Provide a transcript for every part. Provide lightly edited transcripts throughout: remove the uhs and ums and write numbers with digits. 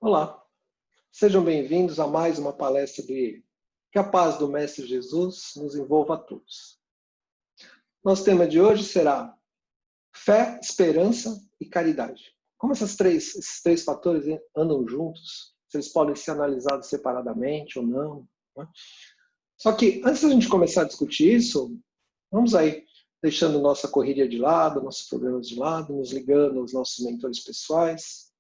Olá, sejam bem-vindos a mais uma palestra do IE. Que a paz do Mestre Jesus nos envolva a todos. Nosso tema de hoje será fé, esperança e caridade. Como esses três fatores andam juntos, se eles podem ser analisados separadamente ou não. Né? Só que antes da gente começar a discutir isso, vamos aí deixando nossa correria de lado, nossos problemas de lado, nos ligando aos nossos mentores pessoais,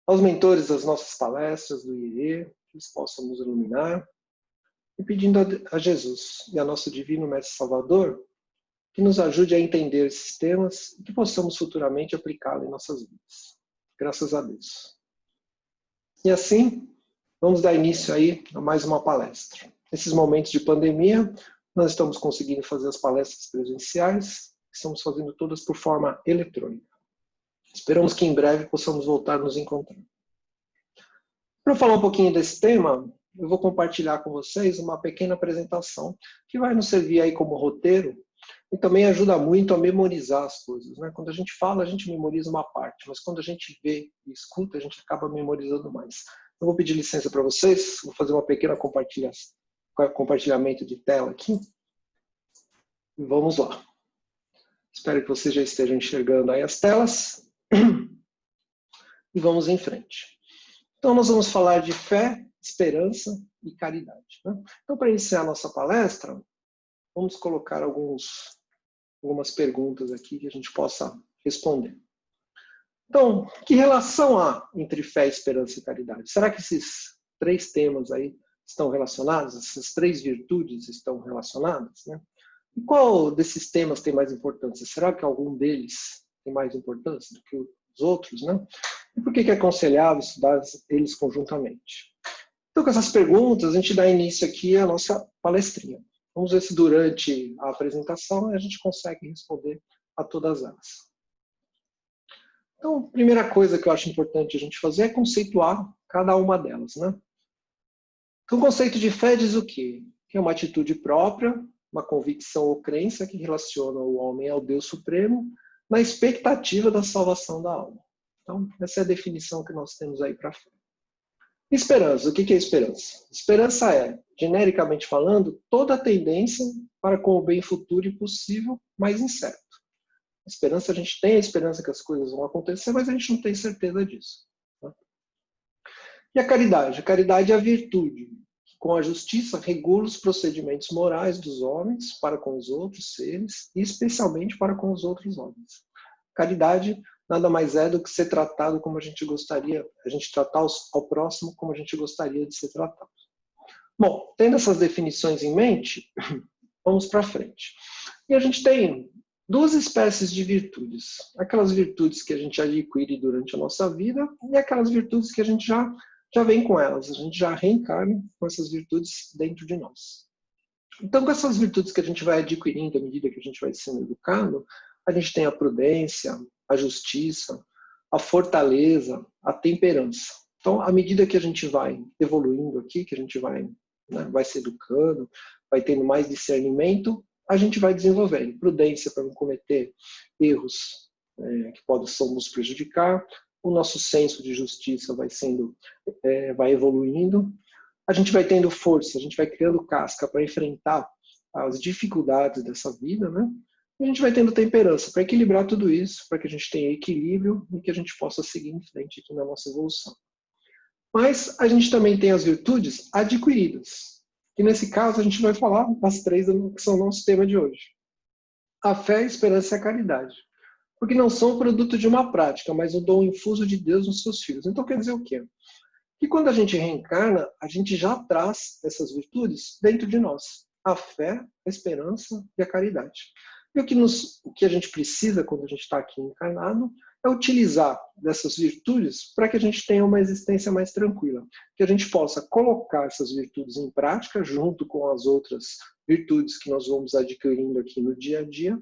aos mentores das nossas palestras do IE, que eles possam nos iluminar, e pedindo a Jesus e a nosso Divino Mestre Salvador que nos ajude a entender esses temas e que possamos futuramente aplicá-los em nossas vidas. Graças a Deus. E assim, vamos dar início aí a mais uma palestra. Nesses momentos de pandemia, nós estamos conseguindo fazer as palestras presenciais, estamos fazendo todas por forma eletrônica. Esperamos que em breve possamos voltar a nos encontrar. Para falar um pouquinho desse tema, eu vou compartilhar com vocês uma pequena apresentação que vai nos servir aí como roteiro e também ajuda muito a memorizar as coisas. Né? Quando a gente fala, a gente memoriza uma parte, mas quando a gente vê e escuta, a gente acaba memorizando mais. Eu vou pedir licença para vocês, vou fazer uma pequena compartilhamento de tela aqui. E vamos lá. Espero que vocês já estejam enxergando aí as telas. E vamos em frente. Então, nós vamos falar de fé, esperança e caridade. Né? Então, para iniciar a nossa palestra, vamos colocar algumas perguntas aqui que a gente possa responder. Então, que relação há entre fé, esperança e caridade? Será que esses três temas aí estão relacionados? Essas três virtudes estão relacionadas? Né? E qual desses temas tem mais importância? Será que algum deles tem mais importância do que os outros? Né? E por que é aconselhável estudar eles conjuntamente? Então, com essas perguntas, a gente dá início aqui à nossa palestrinha. Vamos ver se durante a apresentação a gente consegue responder a todas elas. Então, a primeira coisa que eu acho importante a gente fazer é conceituar cada uma delas. Né? Então, o conceito de fé diz o quê? Que é uma atitude própria, uma convicção ou crença que relaciona o homem ao Deus Supremo na expectativa da salvação da alma. Então, essa é a definição que nós temos aí para a fé. Esperança. O que é esperança? Esperança é, genericamente falando, toda a tendência para com o bem futuro e possível, mas incerto. A esperança, a gente tem a esperança que as coisas vão acontecer, mas a gente não tem certeza disso. Tá? E a caridade? A caridade é a virtude, que com a justiça regula os procedimentos morais dos homens para com os outros seres e especialmente para com os outros homens. Caridade nada mais é do que ser tratado como a gente gostaria, a gente tratar ao próximo como a gente gostaria de ser tratado. Bom, tendo essas definições em mente, vamos para frente. E a gente tem duas espécies de virtudes. Aquelas virtudes que a gente adquire durante a nossa vida e aquelas virtudes que a gente já vem com elas, a gente já reencarna com essas virtudes dentro de nós. Então, com essas virtudes que a gente vai adquirindo à medida que a gente vai sendo educado, a gente tem a prudência, a justiça, a fortaleza, a temperança. Então, à medida que a gente vai evoluindo aqui, que a gente vai se educando, vai tendo mais discernimento, a gente vai desenvolvendo prudência para não cometer erros que possam nos prejudicar, o nosso senso de justiça vai evoluindo, a gente vai tendo força, a gente vai criando casca para enfrentar as dificuldades dessa vida, né? E a gente vai tendo temperança para equilibrar tudo isso, para que a gente tenha equilíbrio e que a gente possa seguir em frente aqui na nossa evolução. Mas a gente também tem as virtudes adquiridas, que nesse caso a gente vai falar das três que são o nosso tema de hoje. A fé, a esperança e a caridade. Porque não são produto de uma prática, mas o dom infuso de Deus nos seus filhos. Então quer dizer o quê? Que quando a gente reencarna, a gente já traz essas virtudes dentro de nós. A fé, a esperança e a caridade. E o que a gente precisa quando a gente está aqui encarnado é utilizar dessas virtudes para que a gente tenha uma existência mais tranquila. Que a gente possa colocar essas virtudes em prática junto com as outras virtudes que nós vamos adquirindo aqui no dia a dia,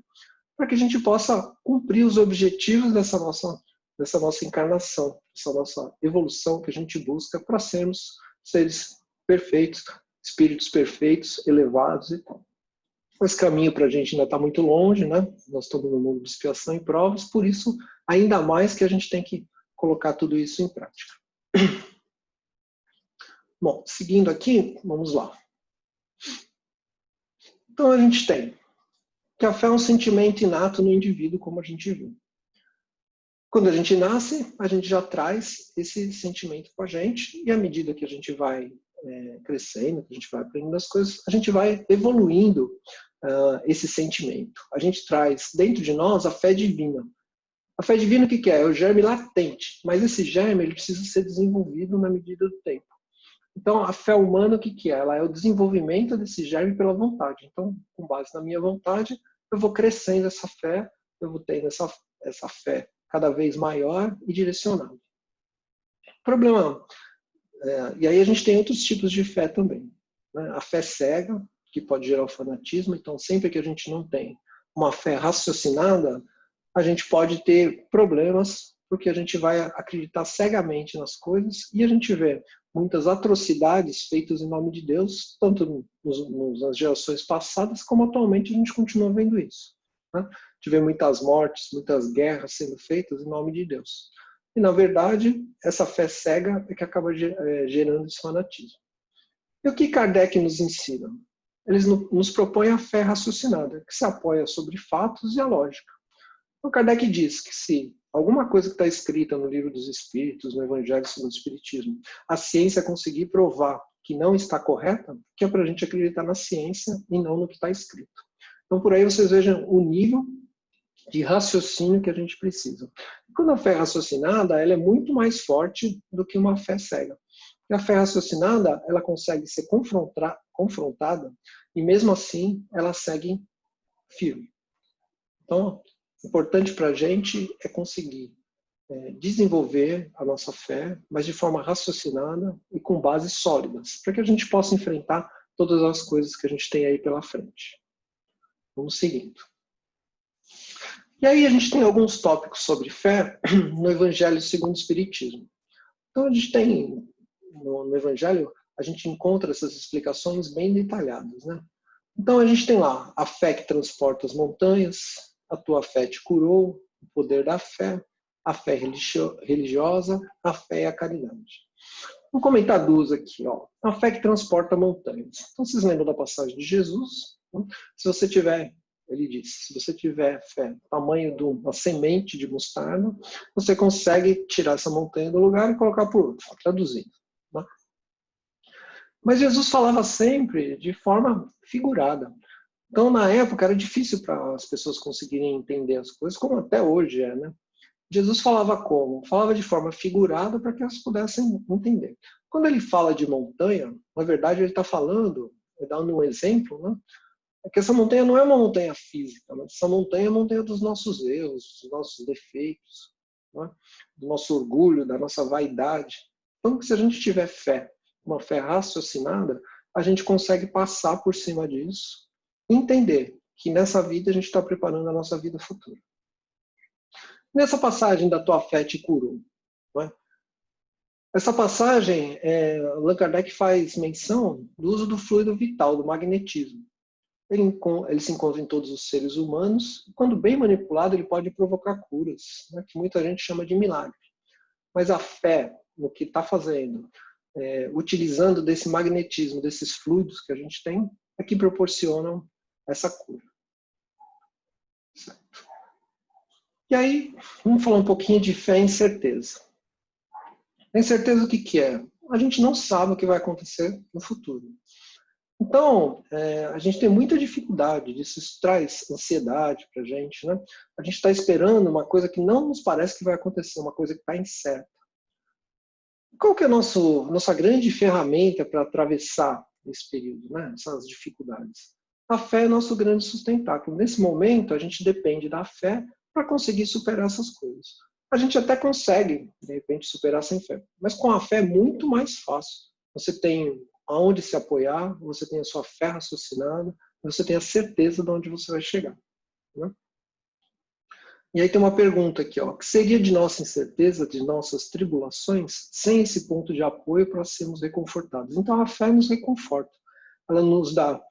para que a gente possa cumprir os objetivos dessa nossa encarnação, essa nossa evolução que a gente busca para sermos seres perfeitos, espíritos perfeitos, elevados e tal. Esse caminho para a gente ainda está muito longe, né? Nós estamos no mundo de expiação e provas, por isso, ainda mais que a gente tem que colocar tudo isso em prática. Bom, seguindo aqui, vamos lá. Então a gente tem que a fé é um sentimento inato no indivíduo, como a gente viu. Quando a gente nasce, a gente já traz esse sentimento com a gente, e à medida que a gente vai crescendo, que a gente vai aprendendo as coisas, a gente vai evoluindo esse sentimento. A gente traz dentro de nós a fé divina. A fé divina o que é? É o germe latente, mas esse germe ele precisa ser desenvolvido na medida do tempo. Então, a fé humana o que é? Ela é o desenvolvimento desse germe pela vontade. Então, com base na minha vontade, eu vou crescendo essa fé, eu vou tendo essa fé cada vez maior e direcionada. Problema. E aí a gente tem outros tipos de fé também. Né? A fé cega, que pode gerar o fanatismo. Então, sempre que a gente não tem uma fé raciocinada, a gente pode ter problemas, porque a gente vai acreditar cegamente nas coisas e a gente vê muitas atrocidades feitas em nome de Deus, tanto nas gerações passadas, como atualmente a gente continua vendo isso. Né? A gente vê muitas mortes, muitas guerras sendo feitas em nome de Deus. E, na verdade, essa fé cega é que acaba gerando esse fanatismo. E o que Kardec nos ensina? Eles nos propõem a fé raciocinada, que se apoia sobre fatos e a lógica. Então, Kardec diz que se alguma coisa que está escrita no Livro dos Espíritos, no Evangelho segundo o Espiritismo, a ciência conseguir provar que não está correta, que é para a gente acreditar na ciência e não no que está escrito. Então, por aí vocês vejam o nível de raciocínio que a gente precisa. Quando a fé é raciocinada, ela é muito mais forte do que uma fé cega. E a fé raciocinada, ela consegue ser confrontada e mesmo assim ela segue firme. Então, o importante para a gente é conseguir desenvolver a nossa fé, mas de forma raciocinada e com bases sólidas, para que a gente possa enfrentar todas as coisas que a gente tem aí pela frente. Vamos seguindo. E aí a gente tem alguns tópicos sobre fé no Evangelho segundo o Espiritismo. Então a gente tem, no Evangelho, a gente encontra essas explicações bem detalhadas. Né? Então a gente tem lá a fé que transporta as montanhas, a tua fé te curou, o poder da fé, a fé religiosa, a fé e a caridade. Vamos comentar duas aqui. Ó. A fé que transporta montanhas. Então vocês lembram da passagem de Jesus? Se você tiver... Ele disse, se você tiver fé do tamanho de uma semente de mostarda, você consegue tirar essa montanha do lugar e colocar por outro, traduzindo. Né? Mas Jesus falava sempre de forma figurada. Então, na época, era difícil para as pessoas conseguirem entender as coisas, como até hoje é. Né? Jesus falava como? Falava de forma figurada para que elas pudessem entender. Quando ele fala de montanha, na verdade, ele está falando, dando um exemplo, né? É que essa montanha não é uma montanha física, mas essa montanha é a montanha dos nossos erros, dos nossos defeitos, né? Do nosso orgulho, da nossa vaidade. Então, se a gente tiver fé, uma fé raciocinada, a gente consegue passar por cima disso e entender que nessa vida a gente está preparando a nossa vida futura. Nessa passagem da tua fé te curou, né? Essa passagem, Allan Kardec faz menção do uso do fluido vital, do magnetismo. Ele se encontra em todos os seres humanos e, quando bem manipulado, ele pode provocar curas, né, que muita gente chama de milagre. Mas a fé no que está fazendo, utilizando desse magnetismo, desses fluidos que a gente tem, é que proporcionam essa cura. Certo. E aí, vamos falar um pouquinho de fé e incerteza. A incerteza o que é? A gente não sabe o que vai acontecer no futuro. Então, a gente tem muita dificuldade, isso traz ansiedade para a gente. Né? A gente está esperando uma coisa que não nos parece que vai acontecer, uma coisa que está incerta. Qual que é a nossa grande ferramenta para atravessar esse período, né? Essas dificuldades? A fé é nosso grande sustentáculo. Nesse momento, a gente depende da fé para conseguir superar essas coisas. A gente até consegue, de repente, superar sem fé. Mas com a fé é muito mais fácil. Você tem aonde se apoiar, você tem a sua fé raciocinada, você tem a certeza de onde você vai chegar. Né? E aí tem uma pergunta aqui, ó, que seria de nossa incerteza, de nossas tribulações, sem esse ponto de apoio para sermos reconfortados? Então a fé nos reconforta. Ela nos dá,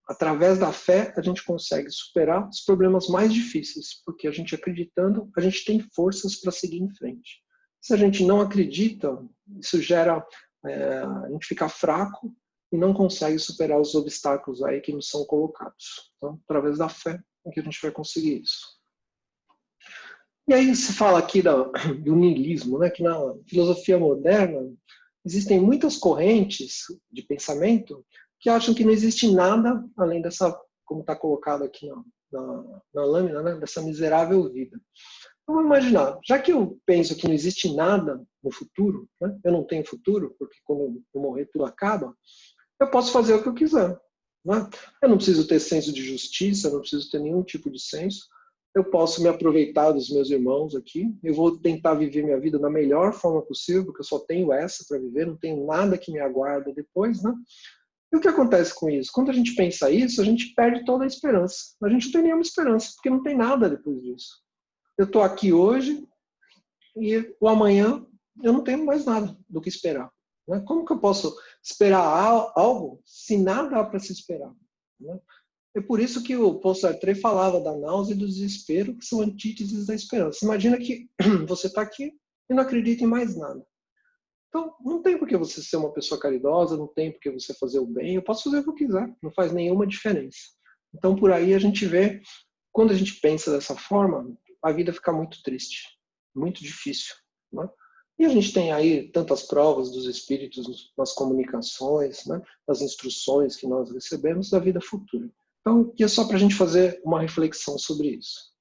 através da fé, a gente consegue superar os problemas mais difíceis, porque a gente acreditando, a gente tem forças para seguir em frente. Se a gente não acredita, isso gera a gente fica fraco e não consegue superar os obstáculos aí que nos são colocados. Então, através da fé é que a gente vai conseguir isso. E aí se fala aqui do niilismo, né? Que na filosofia moderna existem muitas correntes de pensamento que acham que não existe nada além dessa, como está colocado aqui na lâmina, né? Dessa miserável vida. Vamos imaginar, já que eu penso que não existe nada no futuro, né? Eu não tenho futuro, porque quando eu morrer tudo acaba, eu posso fazer o que eu quiser. Né? Eu não preciso ter senso de justiça, eu não preciso ter nenhum tipo de senso. Eu posso me aproveitar dos meus irmãos aqui. Eu vou tentar viver minha vida da melhor forma possível, porque eu só tenho essa para viver, não tenho nada que me aguarda depois. Né? E o que acontece com isso? Quando a gente pensa isso, a gente perde toda a esperança. A gente não tem nenhuma esperança, porque não tem nada depois disso. Eu estou aqui hoje e o amanhã eu não tenho mais nada do que esperar. Né? Como que eu posso esperar algo se nada há para se esperar? Né? É por isso que o Paul Sartre falava da náusea e do desespero, que são antíteses da esperança. Imagina que você está aqui e não acredita em mais nada. Então, não tem por que você ser uma pessoa caridosa, não tem por que você fazer o bem. Eu posso fazer o que eu quiser, não faz nenhuma diferença. Então, por aí a gente vê, quando a gente pensa dessa forma, a vida fica muito triste, muito difícil. Né? E a gente tem aí tantas provas dos espíritos nas comunicações, né? Nas instruções que nós recebemos da vida futura. Então, aqui é só para a gente fazer uma reflexão sobre isso.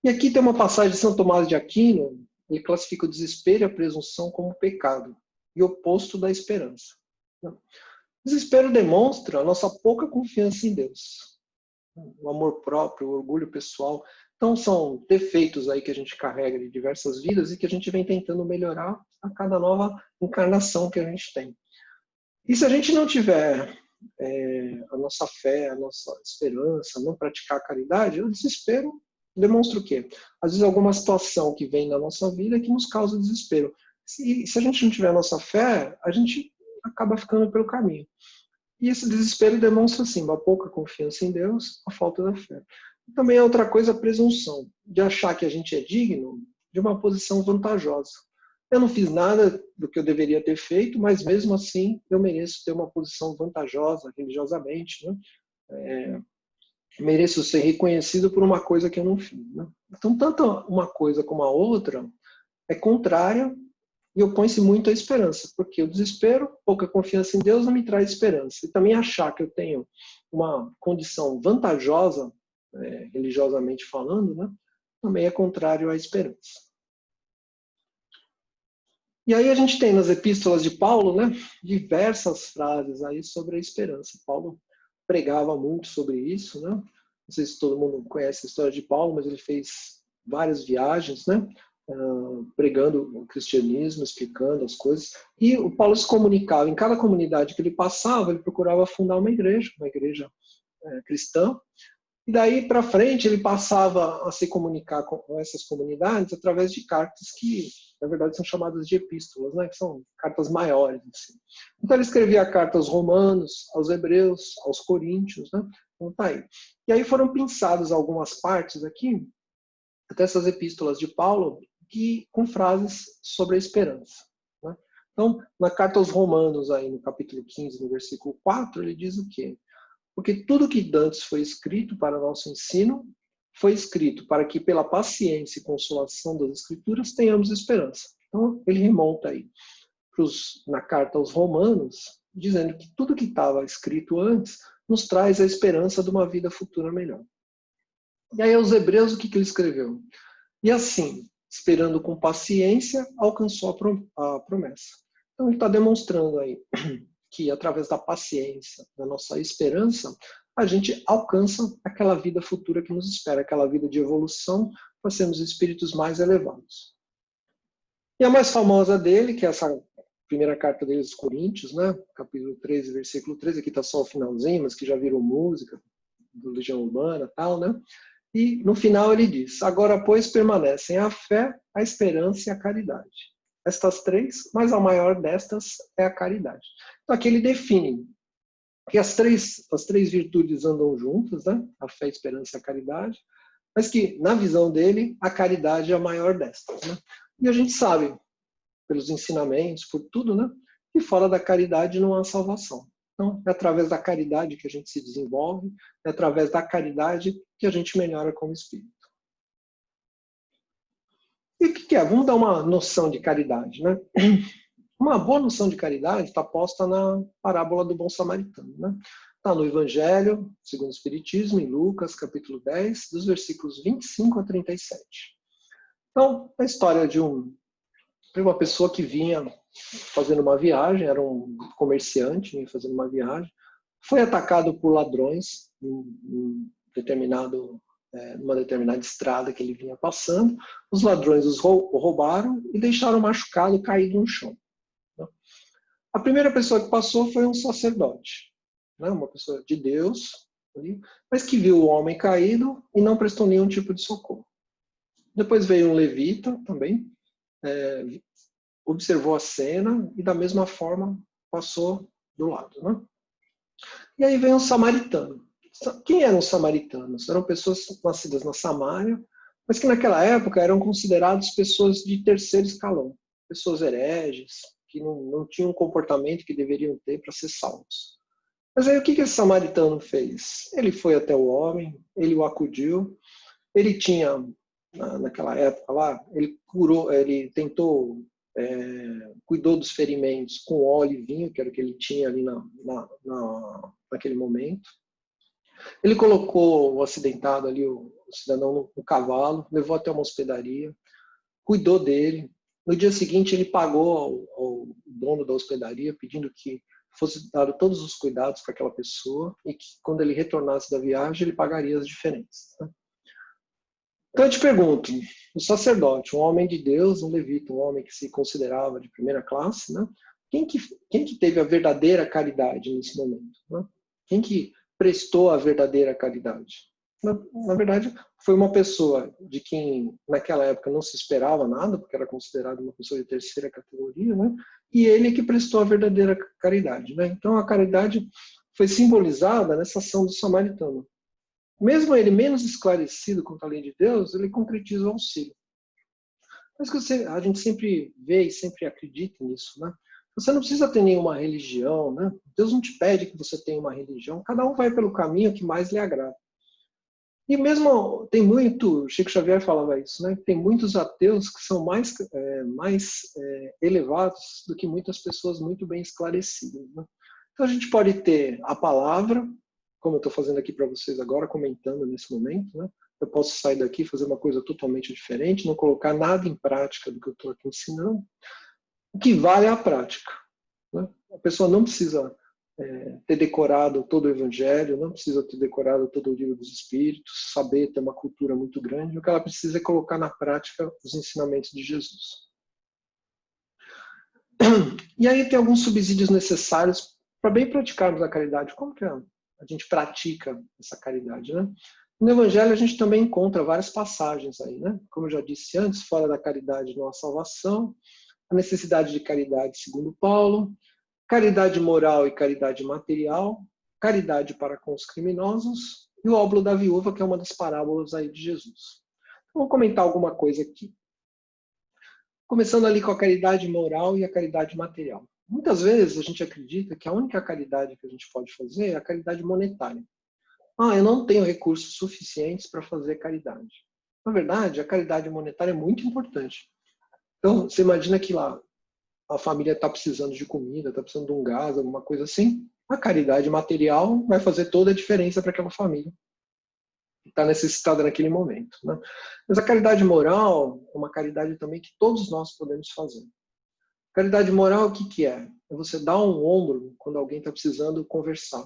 E aqui tem uma passagem de São Tomás de Aquino, ele classifica o desespero e a presunção como pecado, e oposto da esperança. O desespero demonstra a nossa pouca confiança em Deus, o amor próprio, o orgulho pessoal. Então, são defeitos aí que a gente carrega de diversas vidas e que a gente vem tentando melhorar a cada nova encarnação que a gente tem. E se a gente não tiver a nossa fé, a nossa esperança, não praticar a caridade, o desespero demonstra o quê? Às vezes alguma situação que vem na nossa vida que nos causa desespero. Se a gente não tiver a nossa fé, a gente acaba ficando pelo caminho. E esse desespero demonstra, assim, uma pouca confiança em Deus, a falta da fé. E também é outra coisa, a presunção, de achar que a gente é digno de uma posição vantajosa. Eu não fiz nada do que eu deveria ter feito, mas mesmo assim eu mereço ter uma posição vantajosa religiosamente, né? Mereço ser reconhecido por uma coisa que eu não fiz. Né? Então, tanto uma coisa como a outra é contrária e opõe-se muito à esperança, porque o desespero, pouca confiança em Deus não me traz esperança. E também achar que eu tenho uma condição vantajosa, religiosamente falando, né? Também é contrário à esperança. E aí a gente tem nas epístolas de Paulo, né, diversas frases aí sobre a esperança. Paulo pregava muito sobre isso, né? Não sei se todo mundo conhece a história de Paulo, mas ele fez várias viagens, né, pregando o cristianismo, explicando as coisas. E o Paulo se comunicava, em cada comunidade que ele passava, ele procurava fundar uma igreja cristã. E daí para frente ele passava a se comunicar com essas comunidades através de cartas que, na verdade, são chamadas de epístolas, né? Que são cartas maiores. Assim. Então ele escrevia cartas aos romanos, aos hebreus, aos coríntios, né? Então tá aí. E aí foram pensadas algumas partes aqui, até essas epístolas de Paulo, com frases sobre a esperança. Né? Então, na carta aos romanos, aí no capítulo 15, no versículo 4, ele diz o quê? Porque tudo que dantes foi escrito para nosso ensino, foi escrito para que pela paciência e consolação das Escrituras tenhamos esperança. Então, ele remonta aí na carta aos Romanos, dizendo que tudo que estava escrito antes nos traz a esperança de uma vida futura melhor. E aí, aos Hebreus, o que ele escreveu? E assim, esperando com paciência, alcançou a promessa. Então, ele está demonstrando aí que através da paciência, da nossa esperança, a gente alcança aquela vida futura que nos espera, aquela vida de evolução para sermos espíritos mais elevados. E a mais famosa dele, que é essa primeira carta dele aos Coríntios, né? Capítulo 13, versículo 13, aqui está só o finalzinho, mas que já virou música do Legião Urbana e tal, né? E no final ele diz, agora, pois, permanecem a fé, a esperança e a caridade. Estas três, mas a maior destas é a caridade. Então aqui ele define que as três virtudes andam juntas, né? A fé, a esperança e a caridade, mas que, na visão dele, a caridade é a maior destas. Né? E a gente sabe, pelos ensinamentos, por tudo, né, que fora da caridade não há salvação. Então, é através da caridade que a gente se desenvolve, é através da caridade que a gente melhora como espírito. E o que é? Vamos dar uma noção de caridade, né? Uma boa noção de caridade está posta na parábola do bom samaritano, né? Está no Evangelho, segundo o Espiritismo, em Lucas, capítulo 10, dos versículos 25 a 37. Então, a história de uma pessoa que vinha fazendo uma viagem, era um comerciante, vinha fazendo uma viagem, foi atacado por ladrões numa determinada estrada que ele vinha passando. Os ladrões o roubaram e deixaram machucado, caído no chão. A primeira pessoa que passou foi um sacerdote, né? Uma pessoa de Deus, mas que viu o homem caído e não prestou nenhum tipo de socorro. Depois veio um levita também, observou a cena e da mesma forma passou do lado, né? E aí vem um samaritano. Quem eram os samaritanos? Eram pessoas nascidas na Samária, mas que naquela época eram considerados pessoas de terceiro escalão, pessoas hereges, que não tinham o comportamento que deveriam ter para ser salvos. Mas aí o que esse samaritano fez? Ele foi até o homem, ele o acudiu, ele tinha, naquela época lá, ele curou, ele tentou, cuidou dos ferimentos com óleo e vinho, que era o que ele tinha ali naquele momento. Ele colocou o acidentado ali, o cidadão no cavalo, levou até uma hospedaria, cuidou dele. No dia seguinte, ele pagou ao dono da hospedaria, pedindo que fosse dado todos os cuidados para aquela pessoa e que, quando ele retornasse da viagem, ele pagaria as diferenças. Né? Então, eu te pergunto, o sacerdote, um homem de Deus, um levita, um homem que se considerava de primeira classe, né? Quem que teve a verdadeira caridade nesse momento? Né? Quem que prestou a verdadeira caridade? Na verdade, foi uma pessoa de quem naquela época não se esperava nada, porque era considerado uma pessoa de terceira categoria, né? E ele que prestou a verdadeira caridade. Né? Então a caridade foi simbolizada nessa ação do samaritano. Mesmo ele menos esclarecido quanto a lei de Deus, ele concretiza o auxílio. Mas que a gente sempre vê e sempre acredita nisso, né? Você não precisa ter nenhuma religião, né? Deus não te pede que você tenha uma religião. Cada um vai pelo caminho que mais lhe agrada. E mesmo tem Chico Xavier falava isso, né? Tem muitos ateus que são mais elevados do que muitas pessoas muito bem esclarecidas. Né? Então a gente pode ter a palavra, como eu estou fazendo aqui para vocês agora, comentando nesse momento, né? Eu posso sair daqui e fazer uma coisa totalmente diferente, não colocar nada em prática do que eu estou aqui ensinando. O que vale é a prática. Né? A pessoa não precisa ter decorado todo o Evangelho, não precisa ter decorado todo o Livro dos Espíritos, saber ter uma cultura muito grande. O que ela precisa é colocar na prática os ensinamentos de Jesus. E aí tem alguns subsídios necessários para bem praticarmos a caridade. Como que a gente pratica essa caridade, né? No Evangelho a gente também encontra várias passagens aí, né? Como eu já disse antes, fora da caridade não há salvação, a necessidade de caridade segundo Paulo, caridade moral e caridade material, caridade para com os criminosos e o óbolo da viúva, que é uma das parábolas aí de Jesus. Então, vou comentar alguma coisa aqui. Começando ali com a caridade moral e a caridade material. Muitas vezes a gente acredita que a única caridade que a gente pode fazer é a caridade monetária. Eu não tenho recursos suficientes para fazer caridade. Na verdade, a caridade monetária é muito importante. Então, você imagina que lá a família está precisando de comida, está precisando de um gás, alguma coisa assim. A caridade material vai fazer toda a diferença para aquela família que está necessitada naquele momento. Né? Mas a caridade moral é uma caridade também que todos nós podemos fazer. Caridade moral, o que é? É você dar um ombro quando alguém está precisando conversar.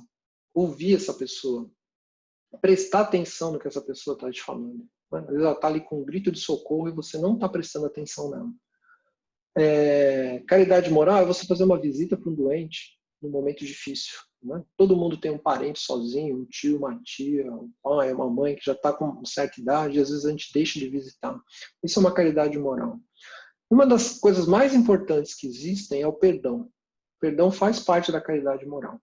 Ouvir essa pessoa. Prestar atenção no que essa pessoa está te falando. Né? Às vezes ela está ali com um grito de socorro e você não está prestando atenção nela. Caridade moral é você fazer uma visita para um doente num momento difícil. Né? Todo mundo tem um parente sozinho, um tio, uma tia, um pai, uma mãe que já está com certa idade e às vezes a gente deixa de visitar. Isso é uma caridade moral. Uma das coisas mais importantes que existem é o perdão. O perdão faz parte da caridade moral.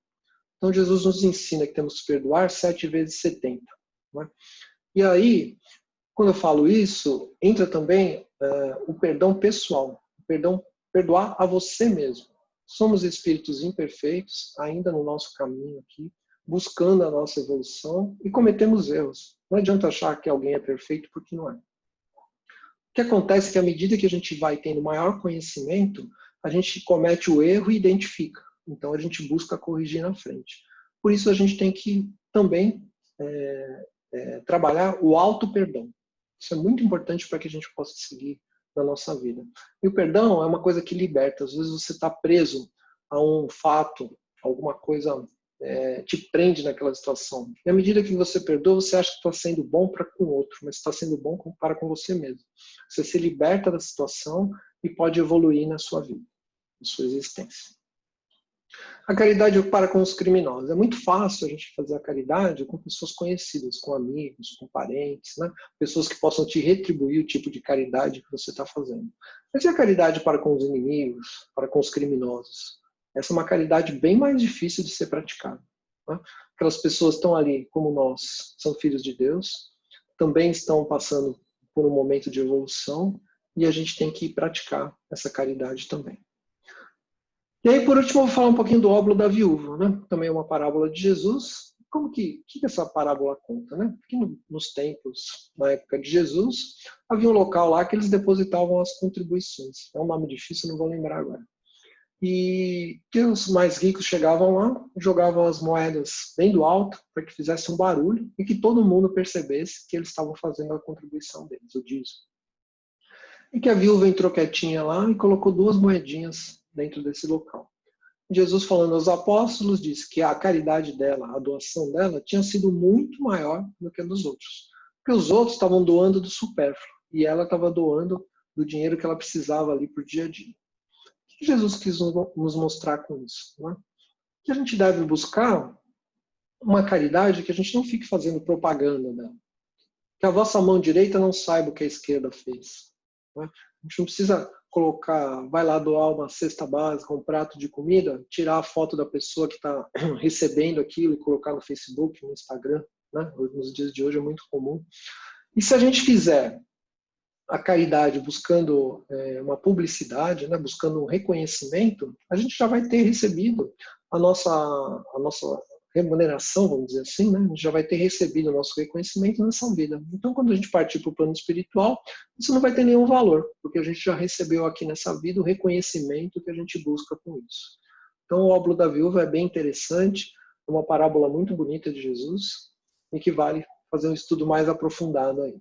Então Jesus nos ensina que temos que perdoar 7 vezes 70. Né? E aí, quando eu falo isso, entra também o perdão pessoal, o perdão, perdoar a você mesmo. Somos espíritos imperfeitos, ainda no nosso caminho aqui, buscando a nossa evolução e cometemos erros. Não adianta achar que alguém é perfeito porque não é. O que acontece é que à medida que a gente vai tendo maior conhecimento, a gente comete o erro e identifica. Então a gente busca corrigir na frente. Por isso a gente tem que também trabalhar o auto-perdão. Isso é muito importante para que a gente possa seguir na nossa vida. E o perdão é uma coisa que liberta. Às vezes você está preso a um fato, alguma coisa te prende naquela situação. E à medida que você perdoa, você acha que está sendo bom para com o outro, mas está sendo bom para com você mesmo. Você se liberta da situação e pode evoluir na sua vida, na sua existência. A caridade para com os criminosos. É muito fácil a gente fazer a caridade com pessoas conhecidas, com amigos, com parentes, né? Pessoas que possam te retribuir o tipo de caridade que você está fazendo. Mas e a caridade para com os inimigos, para com os criminosos? Essa é uma caridade bem mais difícil de ser praticada. Né? Aquelas pessoas estão ali, como nós, são filhos de Deus, também estão passando por um momento de evolução e a gente tem que praticar essa caridade também. E aí, por último, eu vou falar um pouquinho do óbolo da viúva, né? Também é uma parábola de Jesus. Como que essa parábola conta, né? Porque nos tempos, na época de Jesus, havia um local lá que eles depositavam as contribuições. É um nome difícil, não vou lembrar agora. E que os mais ricos chegavam lá, jogavam as moedas bem do alto para que fizesse um barulho e que todo mundo percebesse que eles estavam fazendo a contribuição deles, o dízimo. E que a viúva entrou quietinha lá e colocou 2 moedinhas dentro desse local. Jesus, falando aos apóstolos, disse que a caridade dela, a doação dela, tinha sido muito maior do que a dos outros. Porque os outros estavam doando do supérfluo e ela estava doando do dinheiro que ela precisava ali por dia a dia. O que Jesus quis nos mostrar com isso? Né? Que a gente deve buscar uma caridade que a gente não fique fazendo propaganda dela. Que a vossa mão direita não saiba o que a esquerda fez. Né? A gente não precisa colocar, vai lá doar uma cesta básica, um prato de comida, tirar a foto da pessoa que está recebendo aquilo e colocar no Facebook, no Instagram. Né? Nos dias de hoje é muito comum. E se a gente fizer a caridade buscando uma publicidade, né? Buscando um reconhecimento, a gente já vai ter recebido a nossa remuneração, vamos dizer assim, né? A gente já vai ter recebido o nosso reconhecimento nessa vida. Então, quando a gente partir para o plano espiritual, isso não vai ter nenhum valor, porque a gente já recebeu aqui nessa vida o reconhecimento que a gente busca com isso. Então, o óbolo da viúva é bem interessante, é uma parábola muito bonita de Jesus, e que vale fazer um estudo mais aprofundado aí.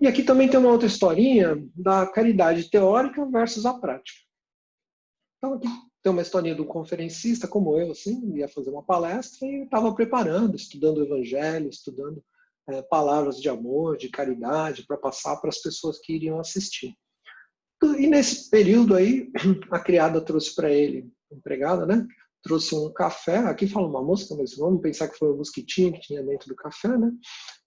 E aqui também tem uma outra historinha da caridade teórica versus a prática. Então, aqui tem uma historinha de um conferencista como eu, assim, ia fazer uma palestra e estava preparando, estudando o evangelho, estudando palavras de amor, de caridade, para passar para as pessoas que iriam assistir. E nesse período aí, a criada trouxe para ele, a empregada, né? Trouxe um café, aqui fala uma mosca, mas vamos pensar que foi uma mosquitinha que tinha dentro do café, né?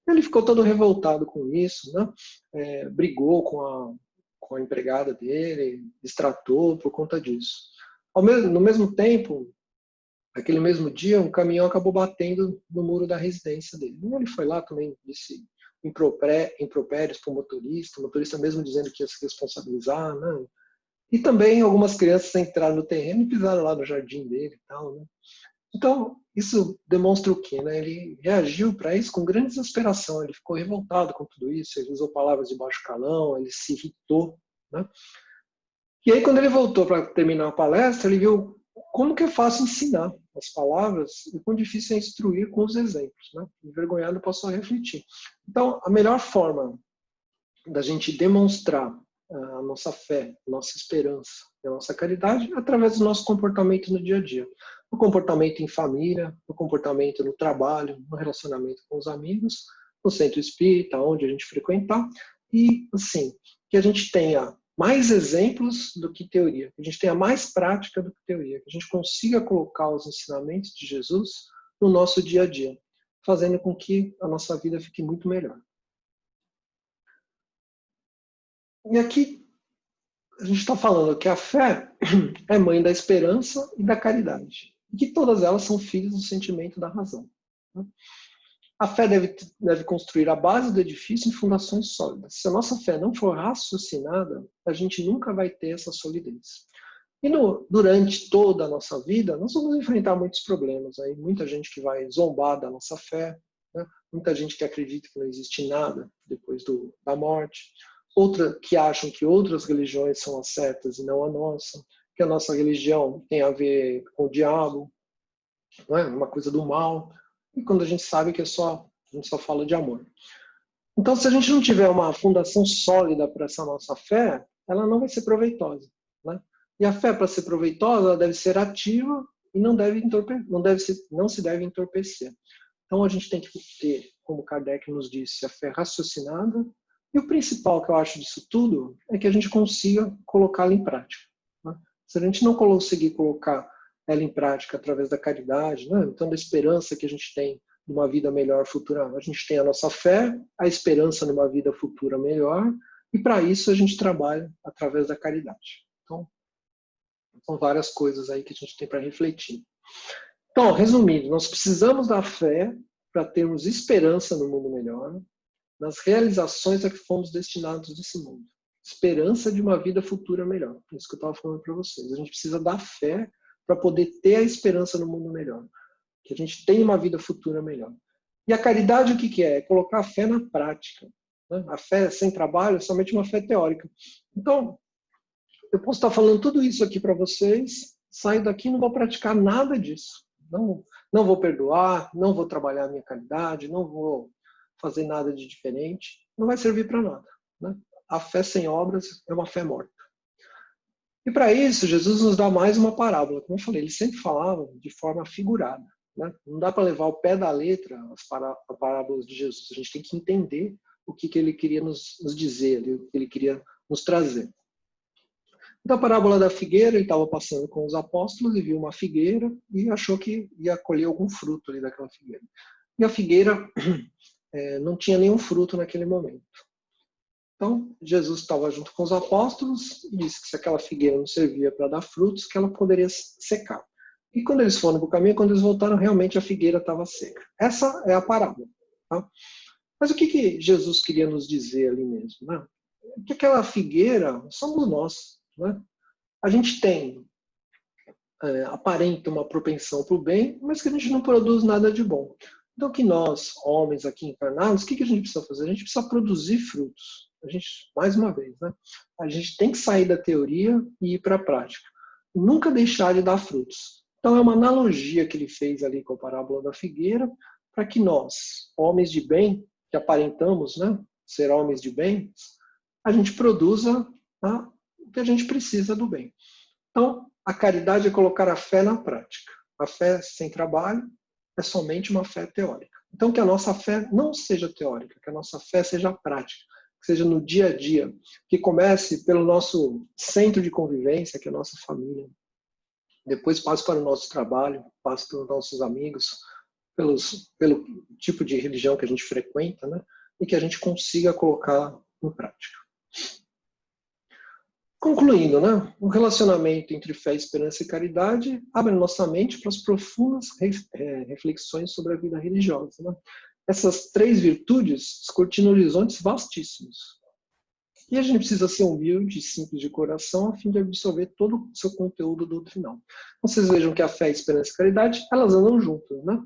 Ele ficou todo revoltado com isso, né? Brigou com a empregada dele, destratou por conta disso. No mesmo tempo, aquele mesmo dia, um caminhão acabou batendo no muro da residência dele. Ele foi lá também, disse impropérios para o motorista mesmo dizendo que ia se responsabilizar, né? E também algumas crianças entraram no terreno e pisaram lá no jardim dele e tal, né? Então, isso demonstra o quê? Né? Ele reagiu para isso com grande desesperação, ele ficou revoltado com tudo isso, ele usou palavras de baixo calão, ele se irritou. Né? E aí, quando ele voltou para terminar a palestra, ele viu como que é fácil ensinar as palavras e quão difícil é instruir com os exemplos. Né? Envergonhado, posso só refletir. Então, a melhor forma da gente demonstrar a nossa fé, a nossa esperança e a nossa caridade é através do nosso comportamento no dia a dia. No comportamento em família, no comportamento no trabalho, no relacionamento com os amigos, no centro espírita, onde a gente frequentar, e assim, que a gente tenha mais exemplos do que teoria, que a gente tenha mais prática do que teoria, que a gente consiga colocar os ensinamentos de Jesus no nosso dia a dia, fazendo com que a nossa vida fique muito melhor. E aqui a gente está falando que a fé é mãe da esperança e da caridade. E que todas elas são filhas do sentimento da razão. A fé deve construir a base do edifício em fundações sólidas. Se a nossa fé não for raciocinada, a gente nunca vai ter essa solidez. E durante toda a nossa vida, nós vamos enfrentar muitos problemas. Aí, muita gente que vai zombar da nossa fé, né? Muita gente que acredita que não existe nada depois da morte, outra que acham que outras religiões são as certas e não a nossa, que a nossa religião tem a ver com o diabo, não é? Uma coisa do mal, e quando a gente sabe que a gente só fala de amor. Então, se a gente não tiver uma fundação sólida para essa nossa fé, ela não vai ser proveitosa, né? E a fé, para ser proveitosa, ela deve ser ativa e não se deve entorpecer. Então, a gente tem que ter, como Kardec nos disse, a fé raciocinada. E o principal que eu acho disso tudo é que a gente consiga colocá-la em prática, né? Se a gente não conseguir colocar ela em prática através da caridade, né? Então, da esperança que a gente tem de uma vida melhor futura, a gente tem a nossa fé, a esperança numa vida futura melhor, e para isso a gente trabalha através da caridade. Então, são várias coisas aí que a gente tem para refletir. Então, resumindo, nós precisamos da fé para termos esperança no mundo melhor, nas realizações a que fomos destinados nesse mundo. Esperança de uma vida futura melhor. É isso que eu estava falando para vocês. A gente precisa da fé para poder ter a esperança no mundo melhor. Que a gente tenha uma vida futura melhor. E a caridade o que é? É colocar a fé na prática, né? A fé sem trabalho é somente uma fé teórica. Então, eu posso estar falando tudo isso aqui para vocês, saio daqui e não vou praticar nada disso. Não vou perdoar, não vou trabalhar a minha caridade, não vou fazer nada de diferente. Não vai servir para nada, né? A fé sem obras é uma fé morta. E para isso, Jesus nos dá mais uma parábola. Como eu falei, ele sempre falava de forma figurada, né? Não dá para levar ao pé da letra as parábolas de Jesus. A gente tem que entender o que ele queria nos dizer, o que ele queria nos trazer. Então, a parábola da figueira, ele estava passando com os apóstolos e viu uma figueira e achou que ia colher algum fruto ali daquela figueira. E a figueira não tinha nenhum fruto naquele momento. Então, Jesus estava junto com os apóstolos e disse que se aquela figueira não servia para dar frutos, que ela poderia secar. E quando eles foram para o caminho, quando eles voltaram, realmente a figueira estava seca. Essa é a parábola. Tá? Mas o que Jesus queria nos dizer ali mesmo? Né? Que aquela figueira somos nós. Né? A gente tem, aparenta uma propensão para o bem, mas que a gente não produz nada de bom. Então, que nós, homens aqui encarnados, o que a gente precisa fazer? A gente precisa produzir frutos. A gente, mais uma vez, né? A gente tem que sair da teoria e ir para a prática. Nunca deixar de dar frutos. Então, é uma analogia que ele fez ali com a parábola da figueira, para que nós, homens de bem, que aparentamos, né, ser homens de bem, a gente produza, tá, o que a gente precisa do bem. Então, a caridade é colocar a fé na prática. A fé sem trabalho é somente uma fé teórica. Então, que a nossa fé não seja teórica, que a nossa fé seja prática, que seja no dia a dia, que comece pelo nosso centro de convivência, que é a nossa família. Depois passe para o nosso trabalho, passe pelos nossos amigos, pelo tipo de religião que a gente frequenta, né? E que a gente consiga colocar em prática. Concluindo, né? O relacionamento entre fé, esperança e caridade abre nossa mente para as profundas reflexões sobre a vida religiosa. Né? Essas três virtudes descortinam horizontes vastíssimos. E a gente precisa ser humilde e simples de coração a fim de absorver todo o seu conteúdo doutrinal. Vocês vejam que a fé, esperança e caridade, elas andam juntas. Né?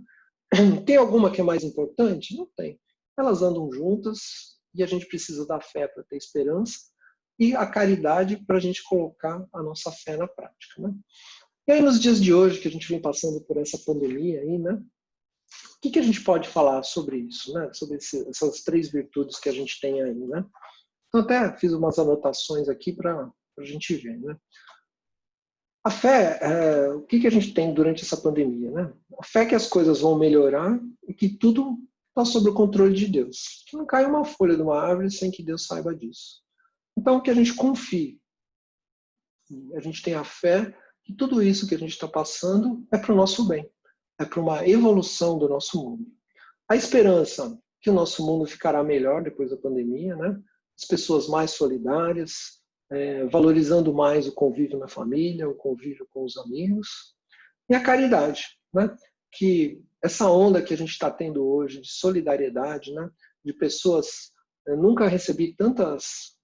Tem alguma que é mais importante? Não tem. Elas andam juntas e a gente precisa da fé para ter esperança e a caridade para a gente colocar a nossa fé na prática. Né? E aí, nos dias de hoje, que a gente vem passando por essa pandemia aí, né? O que a gente pode falar sobre isso, né? Sobre essas três virtudes que a gente tem aí, né? Então, até fiz umas anotações aqui para a gente ver, né? A fé, o que a gente tem durante essa pandemia, né? A fé é que as coisas vão melhorar e que tudo está sob o controle de Deus. Que não cai uma folha de uma árvore sem que Deus saiba disso. Então, que a gente confie. A gente tem a fé que tudo isso que a gente está passando é para o nosso bem. É para uma evolução do nosso mundo. A esperança que o nosso mundo ficará melhor depois da pandemia, né? As pessoas mais solidárias, valorizando mais o convívio na família, o convívio com os amigos. E a caridade, né? Que essa onda que a gente está tendo hoje de solidariedade, né, de pessoas, nunca recebi tantos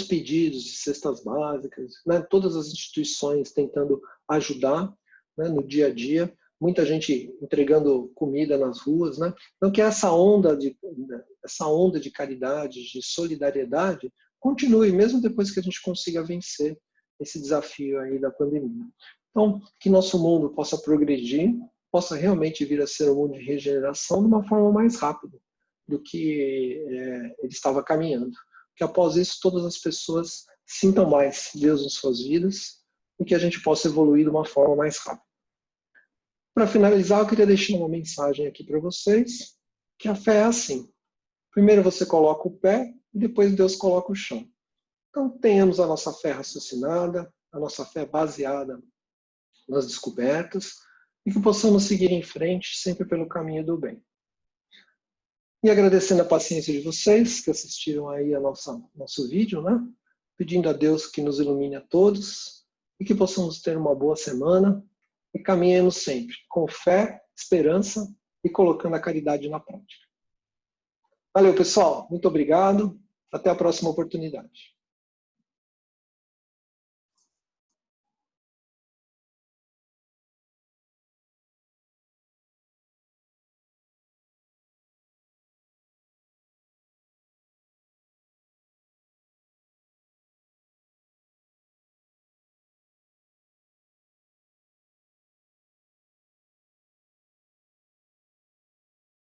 pedidos de cestas básicas, né, todas as instituições tentando ajudar, né, no dia a dia, muita gente entregando comida nas ruas, né? Então que essa onda de caridade, de solidariedade, continue mesmo depois que a gente consiga vencer esse desafio aí da pandemia. Então, que nosso mundo possa progredir, possa realmente vir a ser um mundo de regeneração de uma forma mais rápida do que ele estava caminhando. Que após isso todas as pessoas sintam mais Deus em suas vidas e que a gente possa evoluir de uma forma mais rápida. Para finalizar, eu queria deixar uma mensagem aqui para vocês, que a fé é assim. Primeiro você coloca o pé e depois Deus coloca o chão. Então tenhamos a nossa fé raciocinada, a nossa fé baseada nas descobertas e que possamos seguir em frente sempre pelo caminho do bem. E agradecendo a paciência de vocês que assistiram aí a nosso vídeo, né? Pedindo a Deus que nos ilumine a todos e que possamos ter uma boa semana e caminhemos sempre com fé, esperança e colocando a caridade na prática. Valeu, pessoal. Muito obrigado. Até a próxima oportunidade.